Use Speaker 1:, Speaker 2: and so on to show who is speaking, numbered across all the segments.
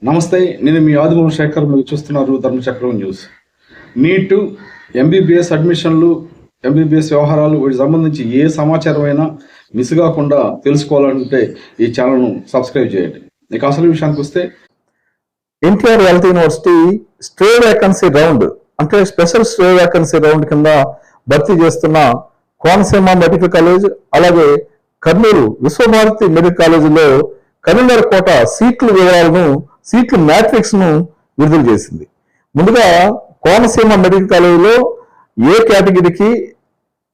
Speaker 1: నమస్తే, నేను మీ ఆదిమూల శేఖర్. మీరు చూస్తున్నారు ధర్మచక్రం న్యూస్. నీటు, ఎంబీబీఎస్ అడ్మిషన్లు, ఎంబీబీఎస్ వ్యవహారాలు, వీటికి సంబంధించి ఏ సమాచారం అయినా మిస్ కాకుండా తెలుసుకోవాలంటే ఈ ఛానల్ను సబ్స్క్రైబ్ చేయండి. ఇక అసలు విషయానికి వస్తే,
Speaker 2: NTR health university stay vacancy round అంటే స్పెషల్ స్టే వేకన్సీ రౌండ్ కింద భర్తీ చేస్తున్న కోనసీమ మెడికల్ కాలేజ్, అలాగే కర్నూలు విశ్వభారతి మెడికల్ కాలేజీలో కరీంనగర్ కోట సీట్ల వివరాలను, సీట్ల మ్యాట్రిక్స్ ను విడుదల చేసింది. ముందుగా కోనసీమ మెడికల్ కాలేజీలో ఏ కేటగిరీకి,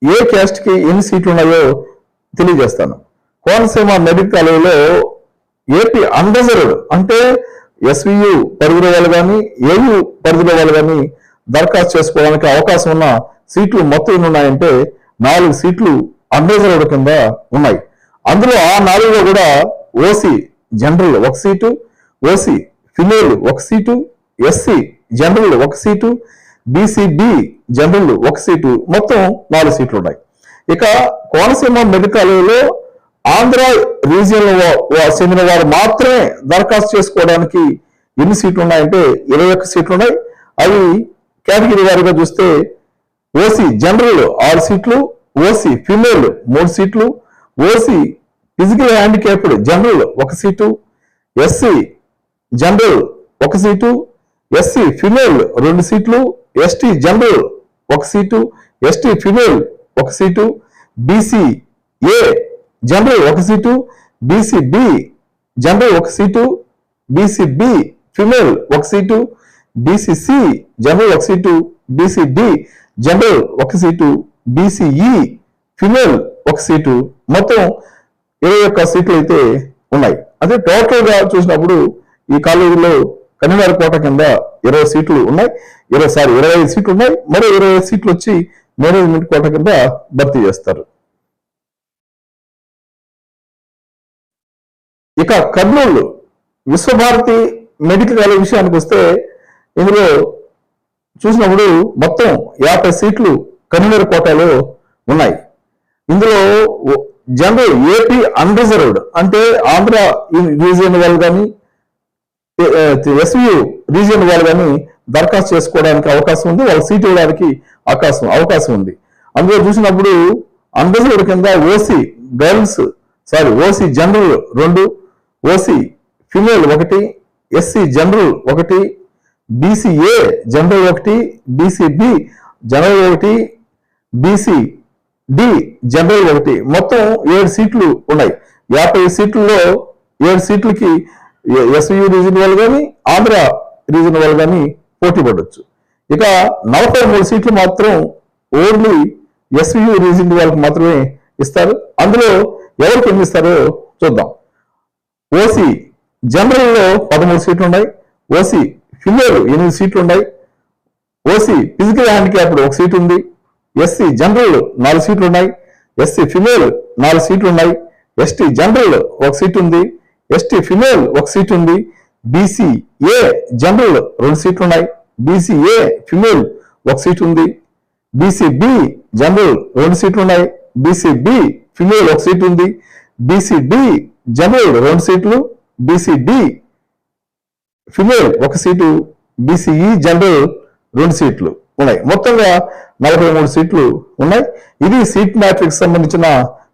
Speaker 2: ఏ క్యాస్ట్ కి ఎన్ని సీట్లు ఉన్నాయో తెలియజేస్తాను. కోనసీమ మెడికల్ కాలేజీలో ఏపీ అన్రిజర్వ్డ్ అంటే ఎస్వియు పరిధిలో వాళ్ళు కానీ, ఏయు పరిధిలో వాళ్ళు కానీ దరఖాస్తు చేసుకోవడానికి అవకాశం ఉన్న సీట్లు మొత్తం ఎన్ని ఉన్నాయంటే 4 సీట్లు అన్రిజర్వ్డ్ కింద ఉన్నాయి. అందులో ఆ 4లో కూడా OC general 1 seat, OC female 1 seat, SC general 1 seat, BCB general 1 seat, మొత్తం 4 సీట్లు ఉన్నాయి. ఇక కోనసీమ మెడికల్ కాలేజీలో ఆంధ్ర రీజియన్ చెందిన వారు మాత్రమే దరఖాస్తు చేసుకోవడానికి ఎన్ని సీట్లు ఉన్నాయంటే 21 సీట్లు ఉన్నాయి. అవి కేటగిరీ వారిగా చూస్తే ఓసీ జనరల్ 6 సీట్లు, ఓసీ ఫిమేల్ 3 సీట్లు, OC physical handicapped general 1 seat, SC general 1 seat, SC female 2 సీట్లు, ST general 1 seat, ST female 1 seat, BC A general 1 seat, BCB general 1 seat, BCB female 1 seat, BCC general 1 seat, BCD general 1 seat, BCE female 1 seat, మొత్తం 21 సీట్లు అయితే ఉన్నాయి. అదే total గా చూసినప్పుడు ఈ కాలేజీలో కరీంనగర్ కోట కింద 20 సీట్లు ఉన్నాయి, 25 సీట్లు ఉన్నాయి. మరో 25 సీట్లు వచ్చి మేనేజ్మెంట్ కోట కింద భర్తీ చేస్తారు. ఇక కర్నూలు విశ్వభారతి మెడికల్ కాలేజ్ విషయానికి వస్తే ఇందులో చూసినప్పుడు మొత్తం 50 సీట్లు కరీంనగర్ కోటలో ఉన్నాయి. ఇందులో జనరల్ ఏపీ అన్రిజర్వ్డ్ అంటే ఆంధ్ర రీజియన్ వాళ్ళు కానీ, ఎస్వియు రీజియన్ వాళ్ళు కానీ దరఖాస్తు చేసుకోవడానికి అవకాశం ఉంది, వాళ్ళ సీట్ ఇవ్వడానికి అవకాశం ఉంది. అందులో చూసినప్పుడు అన్రిజర్వ్డ్ కింద OC OC general 2, OC female 1, SC general 1, BCA general 1, BCB general 1, BCD general 1, మొత్తం 7 సీట్లు ఉన్నాయి. 50 సీట్లలో 7 సీట్లకి ఎస్వియు రీజన్ వాళ్ళు కానీ, ఆంధ్ర రీజన్ వాళ్ళు కానీ పోటీ పడవచ్చు. ఇక 43 సీట్లు మాత్రం ఓన్లీ ఎస్వియు రీజన్ వాళ్ళకి మాత్రమే ఇస్తారు. అందులో ఎవరికి ఎన్ని ఇస్తారో చూద్దాం. ఓసీ జనరల్లో 13 సీట్లు ఉన్నాయి, ఓసీ ఫిమేల్ 8 సీట్లు ఉన్నాయి, ఓసీ ఫిజికల్ హ్యాండిక్యాప్డ్ 1 సీట్ ఉంది, ఎస్సీ జనరల్ 4 సీట్లు ఉన్నాయి, ఎస్సీ ఫిమేల్ 4 సీట్లు ఉన్నాయి, ఎస్టీ జనరల్ 1 సీట్ ఉంది, ఎస్టీ ఫిమేల్ 1 సీట్ ఉంది, బీసీఏ జనరల్ 2 సీట్లు ఉన్నాయి, బీసీఏ ఫిమేల్ 1 సీట్ ఉంది, బీసీబీ జనరల్ 2 సీట్లు ఉన్నాయి, బీసీబీ ఫిమేల్ 1 సీట్ ఉంది, బీసీడి జనరల్ 2 సీట్లు, BCD female 1 seat, BCE general 2 సీట్లు ఉన్నాయి. మొత్తంగా 43 సీట్లు ఉన్నాయి. ఇది సీట్ మ్యాట్రిక్స్ సంబంధించిన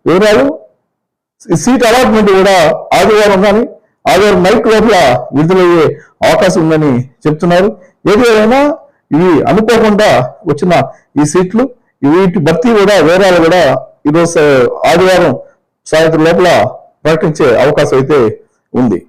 Speaker 2: వివరాలు. సీట్ అలాట్మెంట్ కూడా ఆదివారం నైట్ లోపల విడుదలయ్యే అవకాశం ఉందని చెప్తున్నారు. ఏది ఏమైనా ఇవి అనుకోకుండా వచ్చిన ఈ సీట్లు, వీటి భర్తీ కూడా వివరాలు కూడా ఈరోజు ఆదివారం సాయంత్రం లోపల ప్రకటించే అవకాశం అయితే ఉంది.